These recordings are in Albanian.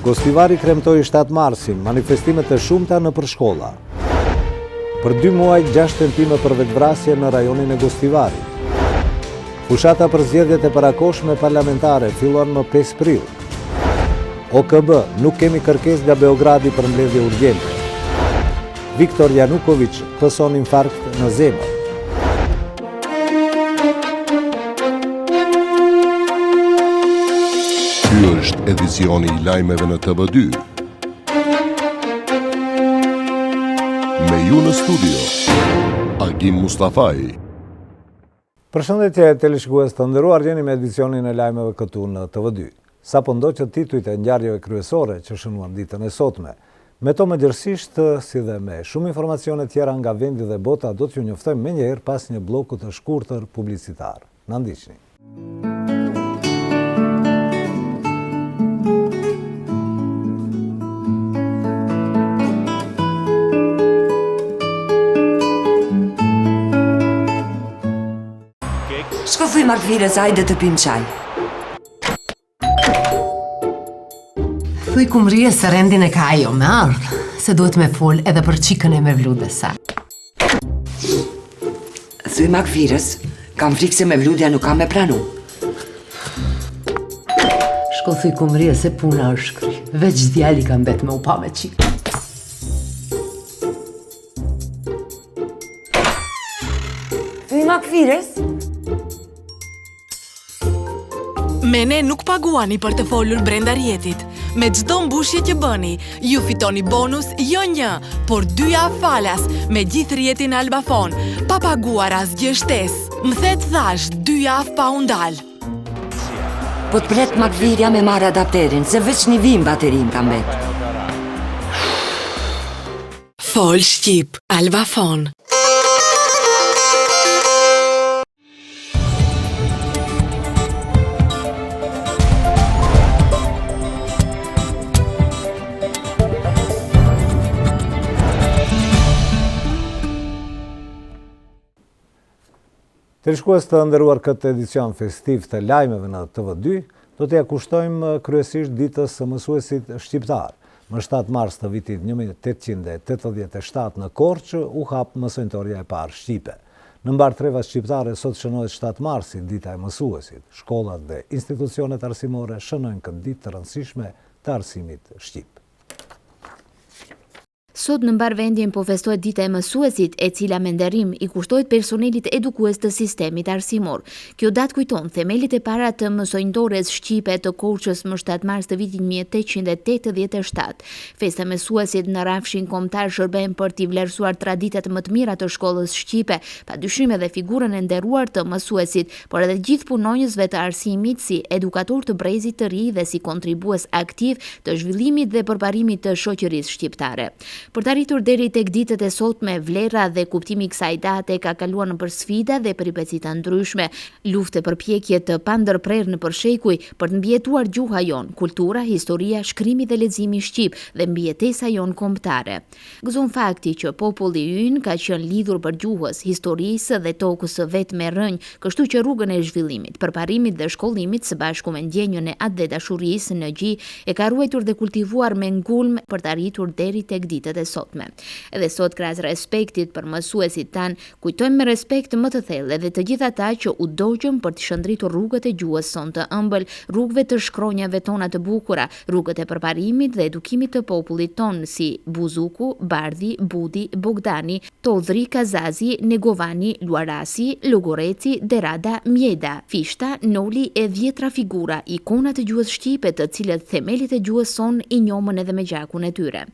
Gostivari kremtoi 7 marsin, manifestimet e shumta në përshkolla. Për 2 muaj 6 tentime për vetvrasje në rajonin e Gostivarit. Fushata për zgjedhjet e parakohshme parlamentare fillon më 5 prill. OKB, nuk kemi kërkesë nga Beogradi për mbledhje urgjente. Viktor Janukovic pëson infarkt në zemër. Ky është edicioni i lajmeve në TV2. Me ju në studio, Agim Mustafaj. Përshëndetje teleshikues të nderuar, jeni me edicionin e lajmeve këtu në TV2. Sapo ndoqët titujt e ngjarjeve kryesore që shënuan ditën e sotme. Me to mëgjërsisht, si dhe me shumë informacione tjera nga vendi dhe bota, do t'ju njoftojmë menjëherë pas një bloku të shkurtër publicitar. Na ndiqni. Shko thuj Markvires, ajde të pim qaj. Thuj kumrije se rendin e ka ajo me ardhë, se duhet me fol edhe për qikën e me vludesa. Thuj Markvires, kam frikë se me vludja nuk kam me pranu. Shko thuj kumrije se puna është shkry, veç djali kam bet me upa me qikë. Thuj Markvires? Mene nuk paguani për të folur brenda rjetit. Me çdo mbushje që bëni, ju fitoni bonus jo 1, por 2 falas me gjithë rjetin Albafon, pa paguar asgjë shtesë. Më thet thash 2 pa u ndal. Po të pret Markvirja me marrë adapterin, se veç një vim baterin kam bet. Fol Shqip, Albafon. Teleshikues të nderuar, këtë edicion festiv të lajmeve në TV2, do t'ja kushtojmë kryesisht ditës së mësuesit shqiptar. Më 7 mars të vitit 1887 në Korçë u hap mësojnëtoria e parë shqipe. Në mbar treva shqiptare sot shënohet 7 marsi, dita e mësuesit. Shkollat dhe institucionet arsimore shënojnë këtë ditë të rëndësishme të arsimit shqip. Sot në mbar vendin po festohet dita e mësuesit, e cila me nderim i kushtohet personelit edukues të sistemit arsimor. Kjo datë kujton themelit e para të mësojnëtores shqipe të Korçës më 7 mars të vitit 1887. Festa e mësuesit në rafshin kombëtar shërben për t'i vlerësuar traditat më të mira të shkollës shqipe, padyshim edhe figurën e nderuar të mësuesit, por edhe gjithë punonjësve të arsimit si edukator të brezit të ri dhe si kontribues aktiv të zhvillimit dhe përparimit të shoqërisë shqiptare. Për të arritur deri tek ditët e sotme, vlera dhe kuptimi i kësaj date ka kaluar nëpër sfida dhe peripeci të ndryshme, lufte përpjekje të pandërprerë nëpër shekuj për të mbijetuar gjuha jon, kultura, historia, shkrimi dhe leximi shqip dhe mbijetesa jon kombëtare. Gëzon fakti që populli ynë ka qenë lidhur për gjuhës, historisë dhe tokës së vet me rënj, kështu që rrugën e zhvillimit, përparimit dhe shkollimit së bashku me ndjenjën e atë dhe dashurisë në gjë e ka ruajtur dhe kultivuar me ngulm për të arritur deri tek ditët e sotme. Edhe sot krahas respektit për mësuesit tan, kujtojmë me respekt më të thellë edhe të gjithë ata që u dogjën për të shndritur rrugët e gjuhës son të ëmbël, rrugëve të shkronjave tona të bukura, rrugët e përparimit dhe edukimit të popullit ton si Buzuku, Bardhi, Budi, Bogdani, Todhri, Kazazi, Negovani, Luarasi, Logoreci, Derada, Mjeda, Fishta, Noli e dhjetra figura, ikona të gjuhës shqipe të cilët themelit e gjuhës son i njohën edhe me gjakun e tyre.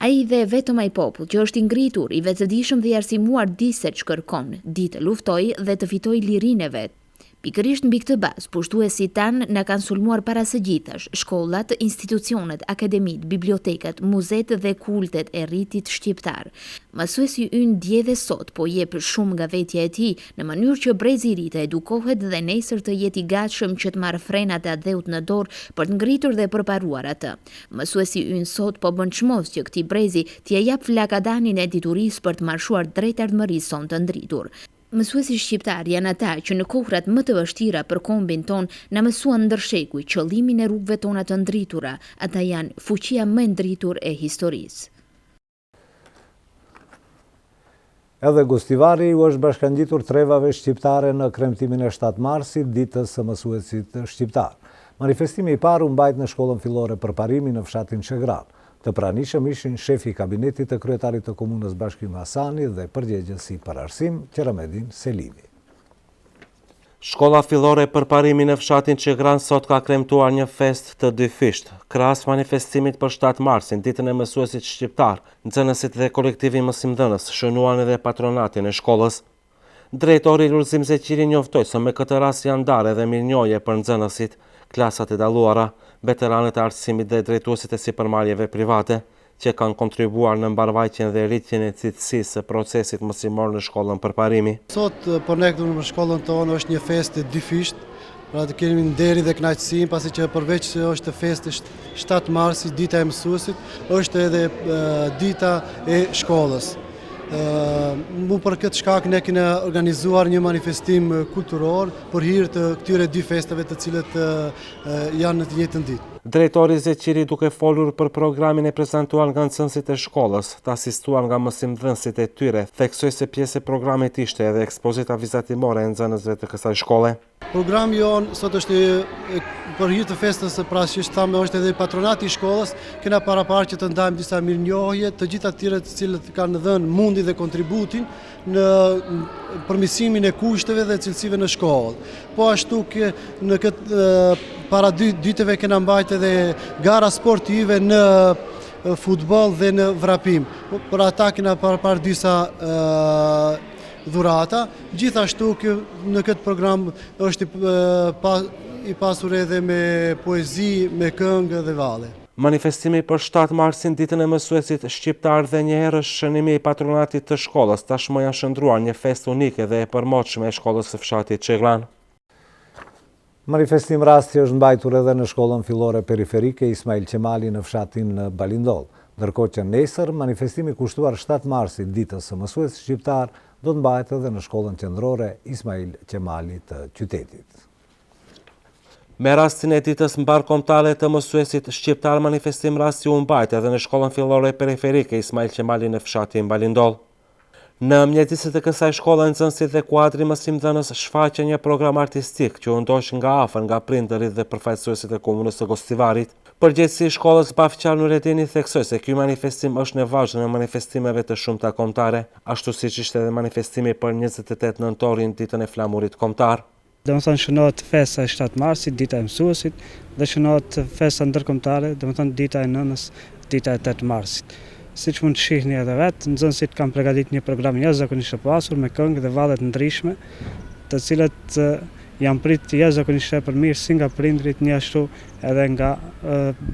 Ai dhe vetëm ai popull që është i ngritur, i vetëdijshëm dhe i arsimuar di se ç'kërkon, di të luftoj dhe të fitoj lirinë e vet. Pikërisht mbi këtë bazë, pushtuesit tan na kanë sulmuar para së gjithash, shkollat, institucionet, akademitë, bibliotekat, muzeet dhe kultet e rritit shqiptar. Mësuesi ynë dje dhe sot po jep shumë nga vetja e tij në mënyrë që brezi i ri të edukohet dhe nesër të jetë i gatshëm që të marrë frenat e adheut në dorë për të ngritur dhe përparuar atë. Mësuesi ynë sot po bën çmos që këtij brezi t'i jap flakadanin e diturisë për të marshuar drejt ardhmërisë son të ndritur. Mësuesi shqiptar janë ata që në kohrat më të vështira për kombin ton na mësuan ndërshekuj qëllimin e rrugëve tona të ndritura. Ata janë fuqia më e ndritur e historisë. Edhe Gustivari u është bashkangjitur trevave shqiptare në kremtimin e 7 marsit, ditës së mësuesit shqiptar. Manifestimi i parë u mbajt në shkollën fillore Përparimi në fshatin Shegran. Të pranishëm ishin shefi i kabinetit të kryetarit të komunës Bashkim Hasani dhe përgjegjësi për arsim Qeramedin Selimi. Shkolla fillore Përparimi në fshatin Shegran sot ka kremtuar një fest të dyfisht. Krahas manifestimit për 7 marsin, ditën e mësuesit shqiptar, nxënësit dhe kolektivi mësimdhënës shënuan edhe patronatin e shkollës. Drejtori Lulzim Zeqiri njoftoi se me këtë rast janë ndarë edhe mirënjohje për nxënësit, klasat e dalluara, veteranët e arsimit dhe drejtuesit e sipërmarrjeve private, që kanë kontribuar në mbarvajtjen dhe rritjen e cilësisë së procesit mësimor në shkollën Përparimi. Sot për ne këtu në shkollën tonë është një festë dyfisht, pra të kemi nderin dhe kënaqësinë, pasi që përveç se është festë 7 marsi, dita e mësuesit, është edhe dita e shkollës. Mu për këtë shkak ne kena organizuar një manifestim kulturor për hir të këtyre dy festave të cilët janë në të njëjtën ditë. Drejtori Zeqiri, duke folur për programin e prezantuar nga nxënësit e shkollës, të asistuar nga mësimdhënësit e tyre, theksoi se pjesë e programit ishte edhe ekspozita vizatimore e nxënësve të kësaj shkolle. Programi jonë sot është për hir të festës së prashë, thamë është edhe patronati i shkollës, kena paraparë që të ndajmë disa mirënjohje të gjitha atyre të cilët kanë dhënë mundi dhe kontributin në përmirësimin e kushteve dhe cilësive në shkollë. Po ashtu që në këtë para 2 ditëve kena mbajtë edhe gara sportive në futboll dhe në vrapim. Për ata kena paraparë disa dhurata, gjithashtu që në këtë program është i pasur edhe me poezi, me këngë dhe valle. Manifestimi për 7 marsin, ditën e mësuesit shqiptar dhe njëherë shënimi i patronatit të shkollës, tashmë janë shndruar një festë unike dhe e përmoqshme e shkollës së fshatit Shegran. Manifestim rasti është mbajtur edhe në shkollën fillore periferike Ismail Qemali në fshatin Balindol, ndërkohë që nesër manifestimi kushtuar 7 marsit, ditës së mësuesit shqiptar, do të mbahet edhe në shkollën qendrore Ismail Qemali të qytetit. Me rastin e ditës mbarkombëtare të mësuesit shqiptar, manifestim rasti u mbajt edhe në shkollën fillore periferike Ismail Qemali në fshatin Balindol. Në mjediset e kësaj shkolle, nxënësit dhe kuadri mësimdhënës shfaqën një program artistik që u ndoq nga afër nga prindërit dhe përfaqësuesit e komunës së Gostivarit. Përgjegjësi i shkollës Bafqar Nuretini theksoi se ky manifestim është në vazhdim e manifestimeve të shumta kombëtare, ashtu siç ishte edhe manifestimi për 28 nëntorin, ditën e flamurit kombëtar. Domethënë shënohet festa e 7 marsit, dita e mësuesit, dhe shënohet festa ndërkombëtare, domethënë dita e nënës, dita e 8 marsit. Siç mund të shihni edhe vetë, nxënësit kanë përgatitur një program jashtëzakonisht të pasur me këngë dhe valle të ndryshme, të cilët janë prit jashtëzakonisht për mirë si nga prindrit, një ashtu edhe nga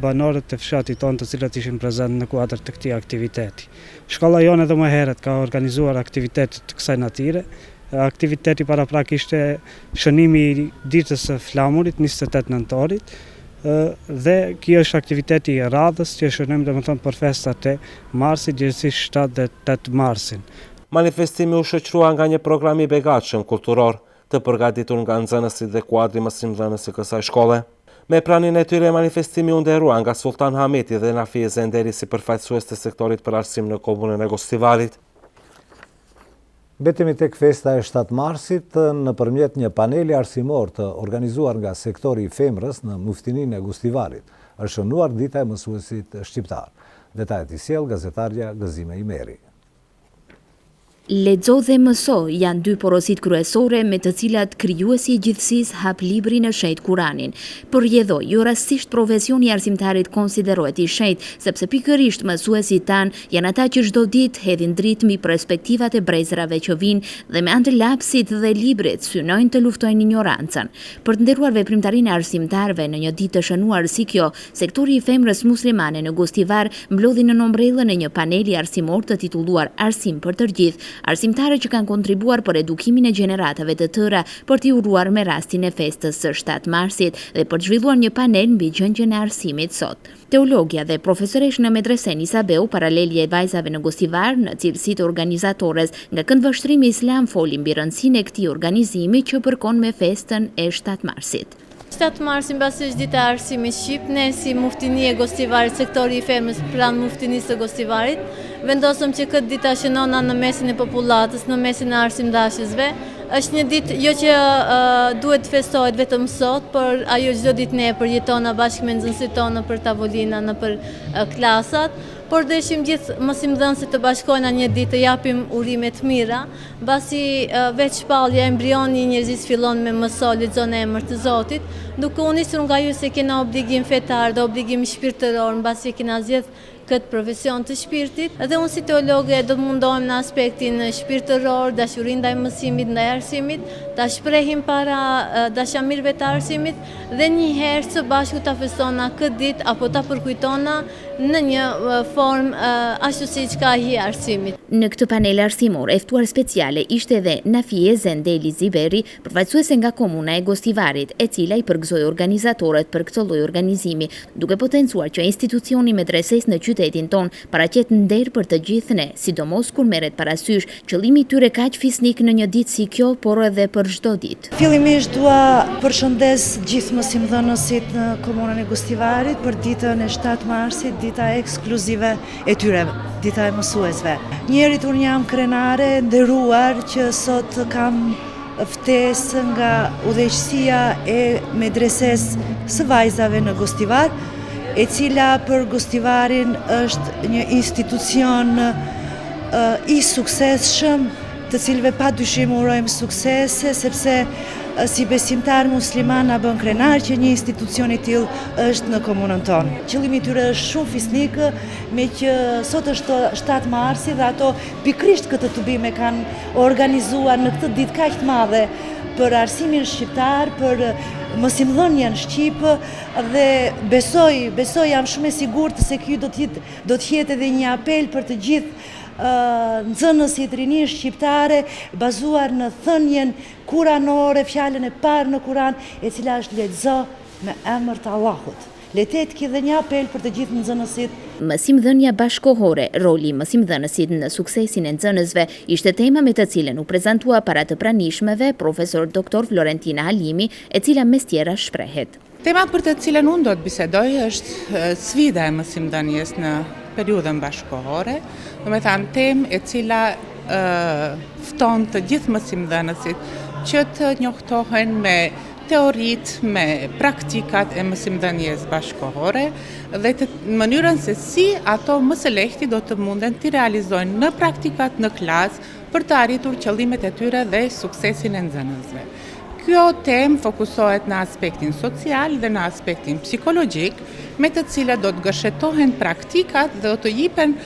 banorët të fshatit tonë, të cilët ishin prezent në kuadër të këtij aktiviteti. Shkolla jonë edhe më herët ka organizuar aktivitete të kësaj natyre. Aktiviteti paraprak ishte shënimi i ditës së flamurit 28 nëntorit, dhe kjo është aktiviteti i radhës që shënojmë domethënë për festat e marsit, gjithsesi 7 dhe 8 marsin. Manifestimi u shoqërua nga një program i begatshëm kulturor, të përgatitur nga nxënësit dhe kuadri mësimdhënës së kësaj shkolle. Me praninë e tyre, manifestimi u nderua nga Sultan Hameti dhe Nafie Zenderi si përfaqësues të sektorit për arsim në komunën e Gostivarit. Mbetemi tek festa e 7 marsit nëpërmjet një paneli arsimor të organizuar nga sektori i femrës në Muftininë e Gostivarit, është shënuar dita e mësuesit shqiptar. Detajet i sjell gazetarja Gëzime Imeri. Lexo dhe mëso janë 2 porosit kryesore me të cilat krijuesi i gjithësisë hap librin e shenjtë Kuranin. Përjedhoi, jo rastisht profesioni i arsimtarit konsiderohet i shenjtë, sepse pikërisht mësuesit tan janë ata që çdo ditë hedhin dritë mbi perspektivat e brezrave që vinë dhe me anë të lapsit dhe librit synojnë të luftojnë ignorancën. Për të nderuar veprimtarinë e arsimtarëve në një ditë të shënuar si kjo, sektori i femrës muslimane në Gostivar mblodhi në ombrellën e një paneli arsimor të titulluar Arsim për të gjithë, arsimtare që kanë kontribuar për edukimin e gjeneratave të tëra për t'i uruar me rastin e festës së 7 marsit dhe për të zhvilluar një panel mbi gjendjen e arsimit sot. Teologja dhe profesoresh në medresen Isabeu, paralelje e vajzave në Gostivar, në cilësi të organizatores nga Këndvështrimi Islam foli mbi rëndësinë e këtij organizimi që përkon me festën e 7 marsit. 7 marsin mbasi është dita e arsimit shqip, ne si muftini e Gostivarit, sektori i femrës pranë muftinisë të Gostivarit, vendosëm që këtë ditë shënona në mesin e popullatës, në mesin e arsimdashësve. Është një ditë jo që duhet festohet vetëm sot, por ajo çdo ditë ne përjetona bashkë me nxënësit tonë për tavolina, në për klasat, por dëshim gjithë mësimdhënësit të bashkojna një ditë të japim urime të mira, mbasi veç shpallja embrioni i njerëzisë fillon me mëso lexon emër të Zotit, duke u nisur nga ju se kena obligim fetar dhe obligim shpirtëror, mbasi kena zgjedh këtë profesion të shpirtit, dhe unë si teologe do të mundohem në aspektin shpirtëror, dashurinë ndaj mësimit, ndaj arsimit, ta shprehim para dashamirëve të arsimit dhe një herë së bashku ta festona këtë ditë apo ta përkujtona në një formë ashtu siç ka hi arsimit. Në këtë panel arsimor e ftuar speciale ishte edhe Nafie Zendeli Ziberi, përfaqësuese nga komuna e Gostivarit, e cila i përgëzoi organizatorët për këtë lloj organizimi, duke potencuar që institucioni medreses në qytetin ton paraqet nder për të gjithë ne, sidomos kur merret parasysh qëllimi i tyre kaq fisnik në një ditë si kjo, por edhe për çdo ditë. Fillimisht dua përshëndes gjithë mësimdhënësit në komunën e Gostivarit për ditën e 7 marsit, dita ekskluzive e tyre, dita e mësuesve. Njerit unë jam krenare, nderuar që sot kam ftesë nga udhëheqësia e medreses së vajzave në Gostivar, e cila për Gostivarin është një institucion i suksesshëm, të cilëve pa dyshim urojmë suksese, sepse si besimtar musliman na bën krenar që një institucion i tillë është në komunën tonë. Qëllimi i tyre është shumë fisnik, me që sot është 7 marsi dhe ato pikrisht këtë tubime kanë organizuar në këtë ditë kaq të madhe për arsimin shqiptar, për mësimdhënien shqip, dhe besoj jam shumë e sigurt se ky do të jetë edhe një apel për të gjithë nxënësit rinisë shqiptare, bazuar në thënien kuranore, fjalën e parë në Kuran, e cila është lexo me emër të Allahut. Letet ki dhe një apel për të gjithë nxënësit. Mësimdhënia bashkohore, roli i mësimdhënësit në suksesin e nxënësve ishte tema me të cilën u prezantua para të pranishmeve profesor dr. Florentina Halimi, e cila mes tjera shprehet. Tema për të cilën unë do të bisedoj është sfida e mësimdhënies në periudhën bashkohore, do me thanë temë e cila fton të gjithë mësimdhënësit që të njohtohen me teoritë, me praktikat e mësimdhënies bashkohore dhe në mënyrën se si ato më së lehti do të munden të realizojnë në praktikat në klasë për të arritur qëllimet e tyre dhe suksesin e nxënësve. Kjo temë fokusohet në aspektin social dhe në aspektin psikologjik, me të cilat do të gërshetohen praktikat dhe do të jipen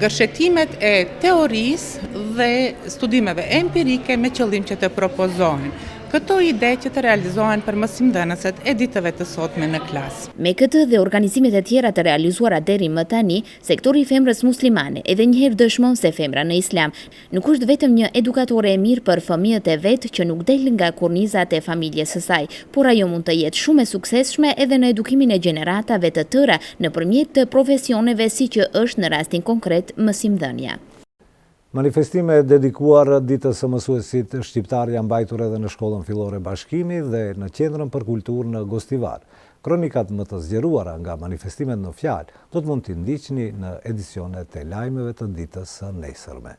gërshetimet e teorisë dhe studimeve empirike me qëllim që të propozohen. Këto ide që të realizohen për mësimdhënësit e ditëve të sotme në klasë. Me këtë dhe organizimet e tjera të realizuara deri më tani, sektori i femrës muslimane edhe njëherë dëshmon se femra në islam nuk është vetëm një edukatore e mirë për fëmijët e vet që nuk del nga kornizat e familjes së saj, por ajo mund të jetë shumë e suksesshme edhe në edukimin e gjeneratave të tëra nëpërmjet të profesioneve si që është në rastin konkret mësimdhënia. Manifestime dedikuar ditës së mësuesit shqiptar janë mbajtur edhe në shkollën fillore Bashkimi dhe në qendrën për kulturë në Gostivar. Kronikat më të zgjeruara nga manifestimet në fjalë do të mund t'i ndiqni në edicionet e lajmeve të ditës së nesërme.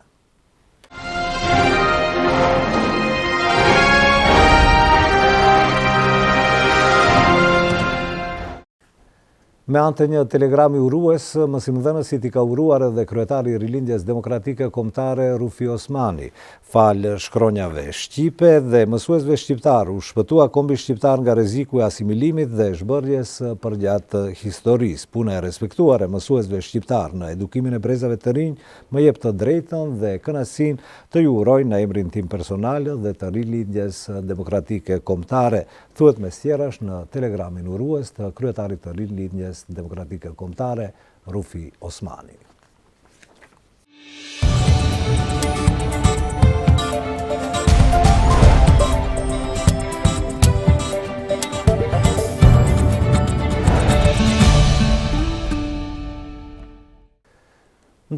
Me anë të një telegrami urues, mësimdhënësit i ka uruar edhe kryetari i Rilindjes Demokratike Kombëtare Rufi Osmani. Falë shkronjave shqipe dhe mësuesve shqiptar u shpëtua kombi shqiptar nga rreziku i asimilimit dhe zhbërjes përgjatë historisë. Puna e respektuar e mësuesve shqiptar në edukimin e brezave të rinj më jep të drejtën dhe kënaqësinë të ju uroj në emrin tim personal dhe të Rilindjes Demokratike Kombëtare, thuhet mes tjerash në telegramin urues të kryetarit të Rilindjes Demokratike Kombëtare Rufi Osmani.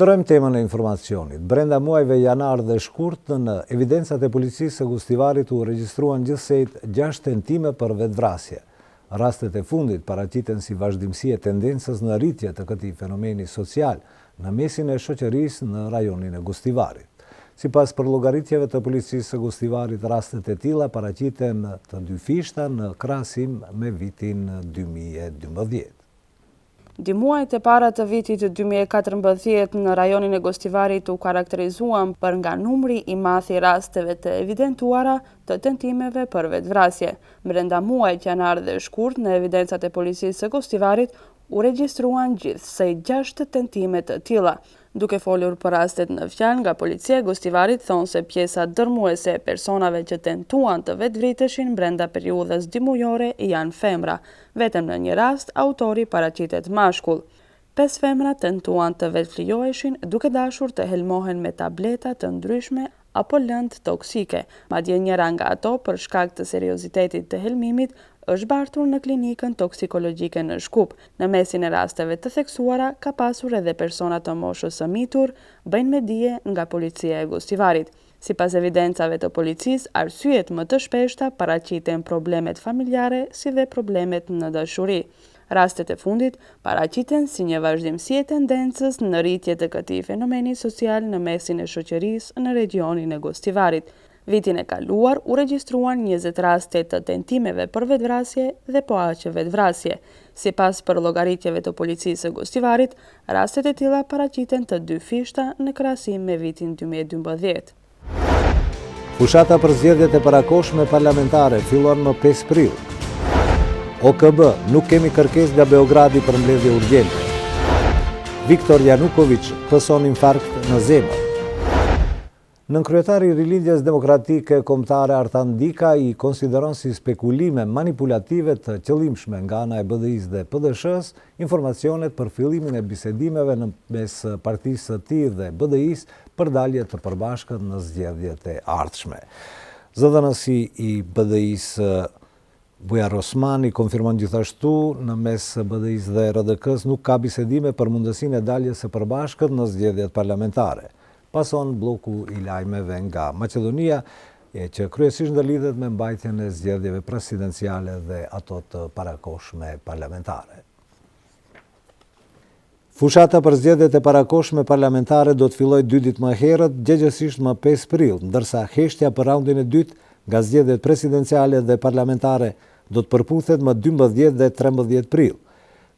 Ndërojmë temën e informacionit. Brenda muajve janar dhe shkurt, në evidencat e policisë së Gostivarit u regjistruan gjithsejt 6 tentime për vetvrasje. Rastet e fundit paraqiten si vazhdimësi e tendencës në rritje të këtij fenomeni social në mesin e shoqërisë në rajonin e Gostivarit. Sipas përllogaritjeve të policisë së Gostivarit, rastet e tilla paraqiten të dyfishta në krahasim me vitin 2012. Di muajt e para të vitit 2014 në rajonin e Gostivarit u karakterizuan për nga numri i madh i rasteve të evidentuara të tentimeve për vetvrasje. Brenda muajit janar dhe shkurt, në evidencat e policisë së Gostivarit u regjistruan gjithsej 6 tentime të tilla. Duke folur për rastet në fjalë, nga policia e Gostivarit thonë se pjesa dërmuese e personave që tentuan të vetvriteshin brenda periudhës dimujore janë femra. Vetëm në një rast, autori paraqitet mashkull. 5 femra tentuan të vetflijoheshin duke dashur të helmohen me tableta të ndryshme apo lëndë toksike. Madje njëra nga ato, për shkak të seriozitetit të helmimit, është bartur në klinikën toksikologjike në Shkup. Në mesin e rasteve të theksuara, ka pasur edhe persona të moshës së mitur, bëjnë me dije nga policia e Gostivarit. Sipas evidencave të policisë, arsyet më të shpeshta paraqiten problemet familjare si dhe problemet në dashuri. Rastet e fundit paraqiten si një vazhdimsi e tendencës në rritje të këtij fenomeni social në mesin e shoqërisë në regionin e Gostivarit. Vitin e kaluar u regjistruan 20 raste të tentimeve për vetvrasje dhe po aq vetvrasje. Sipas përllogaritjeve të policisë së Gostivarit, rastet e tilla paraqiten të dyfishta në krahasim me vitin 2012. Fushata për zgjedhjet e parakohshme parlamentare fillon më 5 prill. OKB, nuk kemi kërkesë nga Beogradi për mbledhje urgjente. Viktor Januković pëson infarkt në zemër. Nënkryetari i Rilindjes Demokratike Kombëtare Artan Dika i konsideron si spekulime manipulative të qëllimshme nga ana e BDI-s dhe PDSH-s informacionet për fillimin e bisedimeve në mes partisë së tij dhe BDI-s për dalje të përbashkët në zgjedhjet e ardhshme. Zëdhënësi i BDI-s Bujar Osmani konfirmon gjithashtu në mes BDI-s dhe RDK-s nuk ka bisedime për mundësinë e daljes së përbashkët në zgjedhjet parlamentare. Pason bloku i lajmeve nga Maqedonia, që kryesisht ndërlidhet me mbajtjen e zgjedhjeve presidenciale dhe ato të parakohshme parlamentare. Fushata për zgjedhjet e parakohshme parlamentare do të fillojë 2 ditë më herët, gjegjesisht më 5 prill, ndërsa heshtja për raundin e dytë nga zgjedhjet presidenciale dhe parlamentare do të përputhet më 12 dhe 13 prill.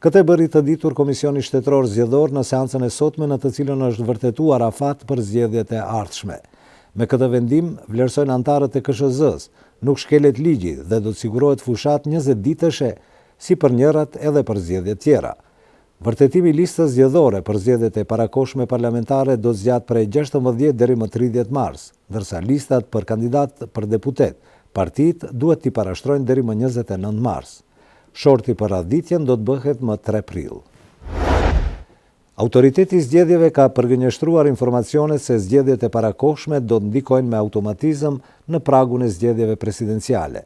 Këtë e bëri të ditur Komisioni Shtetëror Zgjedhor në seancën e sotme në të cilën është vërtetuar afat për zgjedhjet e ardhshme. Me këtë vendim, vlerësojnë anëtarët e KSZ-s, nuk shkelet ligji dhe do të sigurohet fushat 20 ditëshe si për njërat edhe për zgjedhjet tjera. Vërtetimi i listës zgjedhore për zgjedhjet e parakohshme parlamentare do të zgjat prej 16 deri më 30 mars, ndërsa listat për kandidat për deputet, partitë duhet t'i parashtrojnë deri më 29 mars. Shorti për radhitjen do të bëhet më 3 prill. Autoriteti i zgjedhjeve ka përgënjeshtruar informacionet se zgjedhjet e parakohshme do të ndikojnë me automatizëm në pragun e zgjedhjeve presidenciale.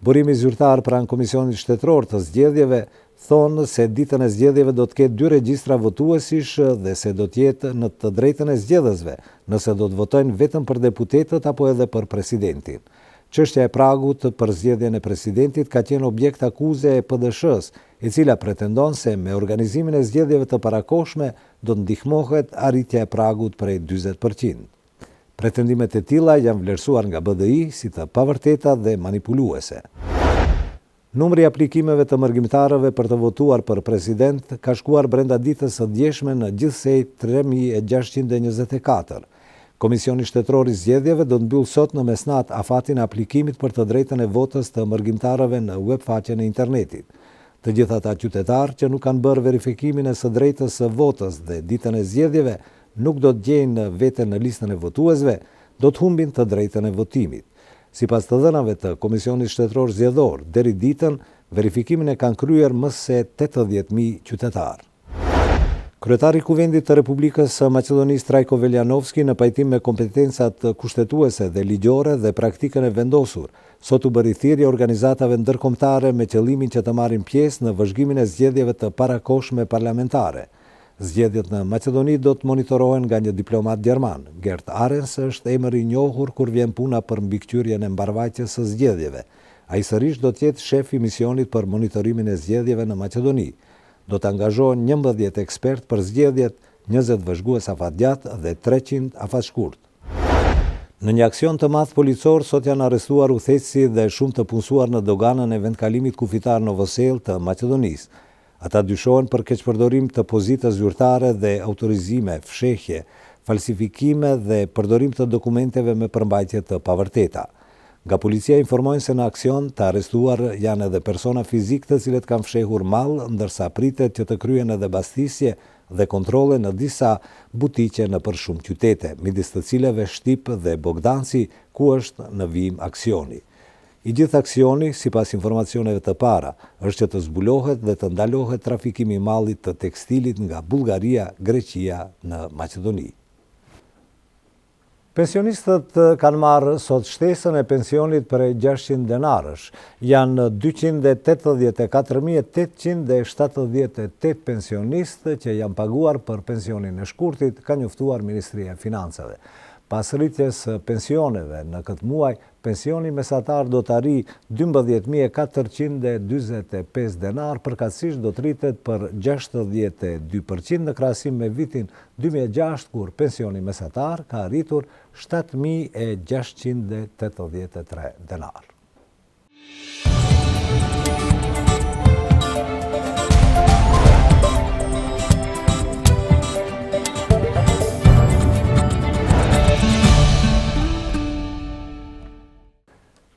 Burimi zyrtar pranë Komisionit Shtetëror të Zgjedhjeve thonë se ditën e zgjedhjeve do të ketë 2 regjistra votuesish dhe se do të jetë në të drejtën e zgjedhësve, nëse do të votojnë vetëm për deputetët apo edhe për presidentin. Çështja e pragut për zgjedhjen e presidentit ka qenë objekt akuze e PDSH-s, e cila pretendon se me organizimin e zgjedhjeve të parakohshme do të ndihmohet arritja e pragut prej 40%. Pretendimet e tilla janë vlerësuar nga BDI si të pavërteta dhe manipuluese. Numri i aplikimeve të mërgjimtarëve për të votuar për president ka shkuar brenda ditës së djeshme në gjithsej 3624. Komisioni Shtetëror i Zgjedhjeve do të mbyll sot në mesnat afatin e aplikimit për të drejtën e votës të mërgjimtarëve në webfaqen e internetit. Të gjithë ata qytetarë që nuk kanë bërë verifikimin e së drejtës së votës dhe ditën e zgjedhjeve nuk do të gjejnë veten në listën e votuesve, do të humbin të drejtën e votimit. Sipas të dhënave të Komisionit Shtetëror Zgjedhor, deri ditën verifikimin e kanë kryer më se 80.000 qytetarë. Kryetari i Kuvendit të Republikës së Maqedonisë Trajko Veljanovski, në pajtim me kompetencat kushtetuese dhe ligjore dhe praktikën e vendosur, sot u bëri thirrje organizatave ndërkombëtare me qëllimin që të marrin pjesë në vëzhgimin e zgjedhjeve të parakohshme parlamentare. Zgjedhjet në Maqedoni do të monitorohen nga një diplomat gjerman. Gert Arens është emër i njohur kur vjen puna për mbikëqyrjen e mbarvajtjes së zgjedhjeve. Ai sërish do të jetë shef i misionit për monitorimin e zgjedhjeve në Maqedoni. Do të angazhohen 11 ekspert për zgjedhjet, 20 vëzhgues afatgjat dhe 300 afatshkurt. Në një aksion të madh policor, sot janë arrestuar udhëheqësi dhe shumë të punësuar në doganën e vendkalimit kufitar Novosel të Maqedonisë. Ata dyshohen për keqpërdorim të pozitës zyrtare dhe autorizime, fshehje, falsifikime dhe përdorim të dokumenteve me përmbajtje të pavërteta. Nga policia informojnë se në aksion të arrestuar janë edhe persona fizik të cilët kanë fshehur mall, ndërsa pritet që të kryen edhe bastisje dhe kontrole në disa butiqe në për shumë qytete, midis të cileve Shtip dhe Bogdanci, ku është në vijim aksioni. I gjithë aksioni, sipas informacioneve të para, është që të zbulohet dhe të ndalohet trafikimi i mallit të tekstilit nga Bullgaria, Greqia në Maqedoni. Pensionistët kanë marrë sot shtesën e pensionit për 600 denarësh. Janë 284.878 pensionistë që janë paguar për pensionin e shkurtit, ka njoftuar Ministria e Financave. Pas rritjes pensioneve në këtë muaj, pensioni mesatar do të arrijë 12.445 denar, përkatësisht do të rritet për 62% në krahasim me vitin 2006, kur pensioni mesatar ka arritur 7.683 denar.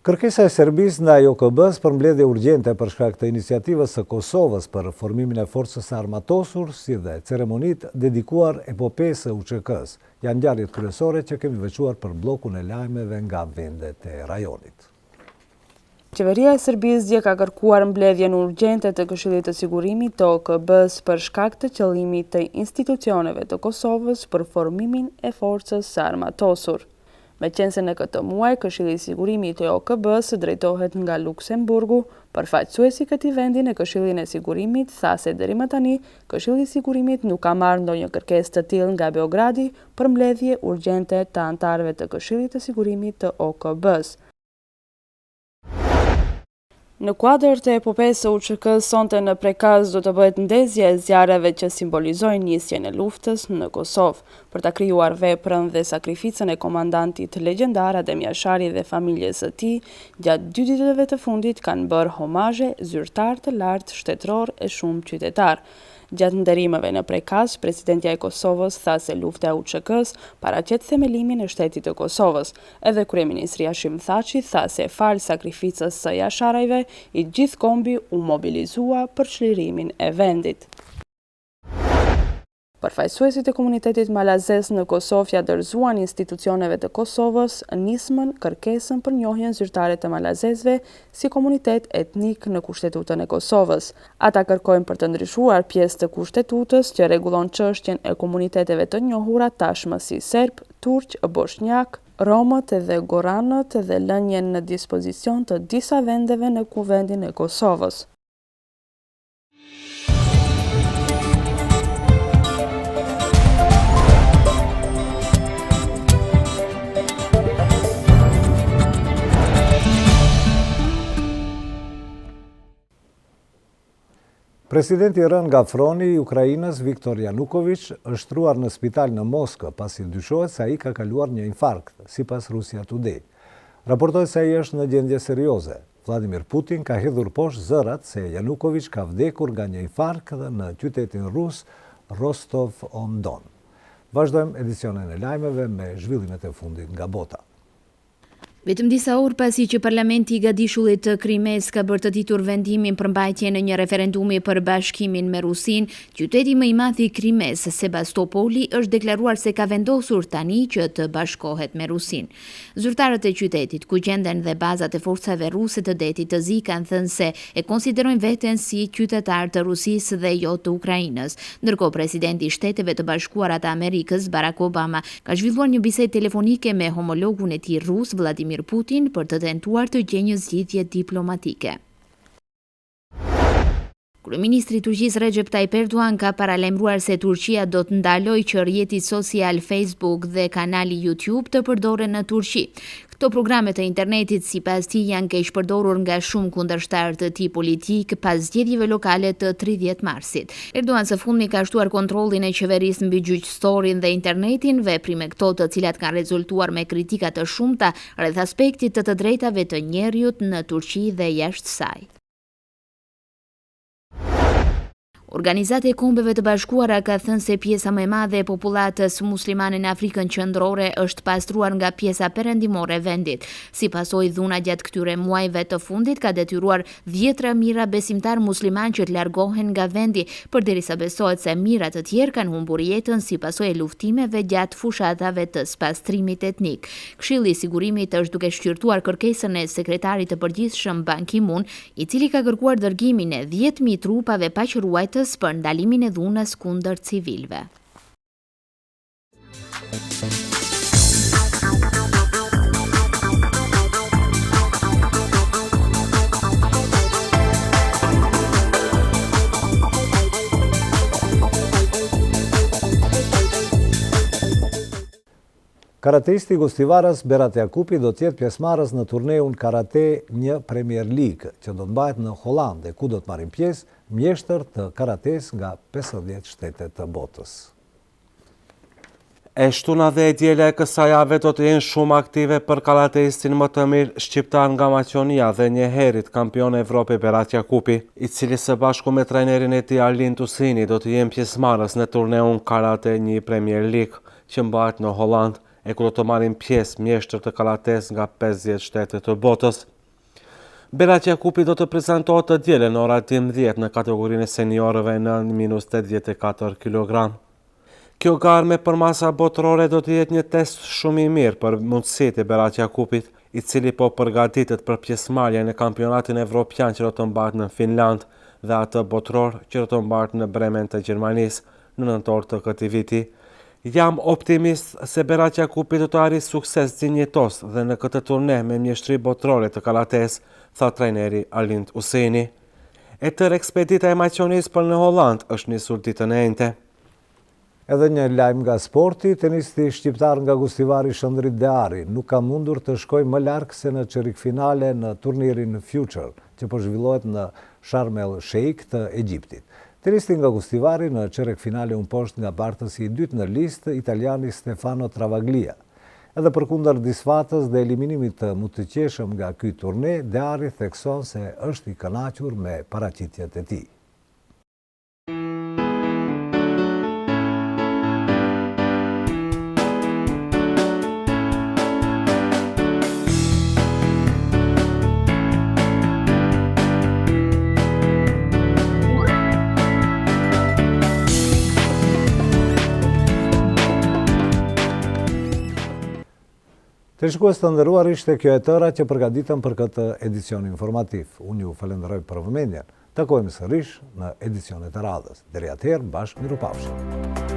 Kërkesa e Serbisë ndaj OKB-s për mbledhje urgjente për shkak të iniciativës së Kosovës për formimin e forcës së armatosur, si dhe ceremonitë dedikuar epopesë së UÇK-s, janë ngjarjet kryesore që kemi veçuar për bllokun e lajmeve nga vendet e rajonit. Qeveria e Serbisë dje ka kërkuar mbledhjen urgjente të Këshillit të Sigurimit të OKB-s për shkak të qëllimit të institucioneve të Kosovës për formimin e forcës së armatosur. Meqense në këtë muaj, Këshilli i Sigurimit të OKB-s drejtohet nga Luksemburgu, përfaqësuesi këtij vendi në Këshillin e Sigurimit tha se deri më tani Këshilli i Sigurimit nuk ka marrë ndonjë kërkesë të tillë nga Beogradi për mbledhje urgjente të anëtarëve të Këshillit të Sigurimit të OKB-s. Në kuadër të epopesë së UÇK-s, sonte në Prekaz do të bëhet ndezja e zjarreve që simbolizojnë nisjen e luftës në Kosovë, për ta krijuar veprën dhe sakrificën e komandantit legjendar Adem Jashari dhe familjes së tij. Gjatë 2 ditëve të fundit kanë bërë homazhe zyrtar të lartë, shtetëror e shumë qytetar. Gjatë nderimeve në Prekaz, presidentja e Kosovës tha se lufta e UÇK-s paraqet themelimin e shtetit të Kosovës. Edhe kryeministri Hashim Thaçi tha se fal sakrificës së Jasharajve, i gjithë kombi u mobilizua për çlirimin e vendit. Përfaqësuesit e komunitetit malazes në Kosovë ja dorëzuan institucioneve të Kosovës nismën kërkesën për njohjen zyrtare të malazesëve si komunitet etnik në Kushtetutën e Kosovës. Ata kërkojnë për të ndryshuar pjesë të Kushtetutës që rregullon çështjen e komuniteteve të njohura tashmë si serb, turq, bosnjak, romët dhe goranët dhe lënien në dispozicion të disa vendeve në Kuvendin e Kosovës. Presidenti i rënë nga froni i Ukrainës, Viktor Yanukovych, është shtruar në spital në Moskë pasi dyshohet se ai ka kaluar një infarkt, sipas Russia Today. Raportohet se ai është në gjendje serioze. Vladimir Putin ka hedhur poshtë zërat se Yanukovych ka vdekur nga një infarkt në qytetin rus Rostov-on-Don. Vazhdojmë edicionin e lajmeve me zhvillimet e fundit nga bota. Vetëm disa orë pasi që Parlamenti i Gadishullit të Krimes ka bërë të ditur vendimin për mbajtjen e një referendumi për bashkimin me Rusin, qyteti më i madh i Krimes, Sebastopoli, është deklaruar se ka vendosur tani që të bashkohet me Rusin. Zyrtarët e qytetit, ku gjenden dhe bazat e forcave ruse të detit të Zi, kanë thënë se e konsiderojnë veten si qytetar të Rusisë dhe jo të Ukrainës. Ndërkohë, presidenti i Shteteve të Bashkuara të Amerikës, Barack Obama, ka zhvilluar një bisedë telefonike me homologun e tij rus, Vladimir Putin, për të tentuar të gjenjë zgjidhje diplomatike. Kryeministri i Turqisë Recep Tayyip Erdogan ka paralajmëruar se Turqia do të ndalojë që rrjeti social Facebook dhe kanali YouTube të përdoren në Turqi. Këto programe të internetit sipas tij janë keq përdorur nga shumë kundërshtar të tij politik pas zgjedhjeve lokale të 30 marsit. Erdogan së fundmi ka shtuar kontrollin e qeverisë mbi gjyqëstorin dhe internetin, veprime këto të cilat kanë rezultuar me kritika të shumta rreth aspektit të drejtave të njerëzit në Turqi dhe jashtë saj. Organizata e Kombeve të Bashkuara ka thënë se pjesa më e madhe e popullatës muslimane në Afrikën Qendrore është pastruar nga pjesa perëndimore e vendit. Si pasojë, dhuna gjatë këtyre muajve të fundit ka detyruar dhjetra mijëra besimtar musliman që të largohen nga vendi, përderisa besohet se mijëra të tjerë kanë humbur jetën si pasojë e luftimeve gjatë fushatave të spastrimit etnik. Këshilli i Sigurimit është duke shqyrtuar kërkesën e sekretarit të përgjithshëm Ban Ki-moon, i cili ka kërkuar dërgimin e 10.000 trupave paqëruajtës për ndalimin e dhunës kundër civilëve. Karateisti Gostivaras Berat Jakupi do të jetë pjesëmarrës në turneun Karate 1 Premier League, që do të mbahet në Hollandë, ku do të marrin pjesë mjeshtër të karates nga 50 shtete të botës. E shtuna dhe e diele e kësaj jave do të jenë shumë aktive për karateistin më të mirë shqiptar nga Maqedonia dhe një herit kampion e Evropë Berat Jakupi, i cili së bashku me trajnerin e tij Arlin Tusini do të jenë pjesëmarrës në turneun Karate 1 Premier League, që mbahet në Hollandë, e ku do të marrin pjesë mjeshtër të karates nga 50 shtete të botës. Berat Jakupi do të prezantohet të diele në ora 12 në kategorinë e seniorëve në -84 kg. Kjo garme për masa botërore do të jetë një test shumë i mirë për mundësitë e Berat Jakupit, i cili po përgatitet për pjesëmarrje në kampionatin evropian që do të mbahet në Finland dhe atë botëror që do të mbahet në Bremen të Gjermanisë në nëntor të këtij viti. Jam optimist se Berat Jakupi do të arrijë sukses dinjitos dhe në këtë turne me mjeshtri botërore të karates, tha trajneri Arlin Tusini. E tërë ekspedita e Maqedonisë për në Hollandë është nisur ditën e njëjtë. Edhe një lajm nga sporti, tenisti shqiptar nga Gustivari Shëndrit Deari nuk ka mundur të shkojë më larg se në çerikfinale në turnirin Future, që po zhvillohet në Sharm el Sheikh të Egjiptit. Tenisti nga Gustivari në çerikfinale u mposht nga partësi i dytë në listë, italiani Stefano Travaglia. Edhe përkundër disfatës dhe eliminimit të mutëqeshëm nga ky turne, Deari thekson se është i kënaqur me paraqitjet e tij. Të shikues të nderuar, ishte kjo e tëra që përgatitëm për këtë edicion informativ. Unë ju falenderoj për vëmendjen. Takojmë sërish në edicionet e radhës. Deri atëherë, bashkë mirupafshim.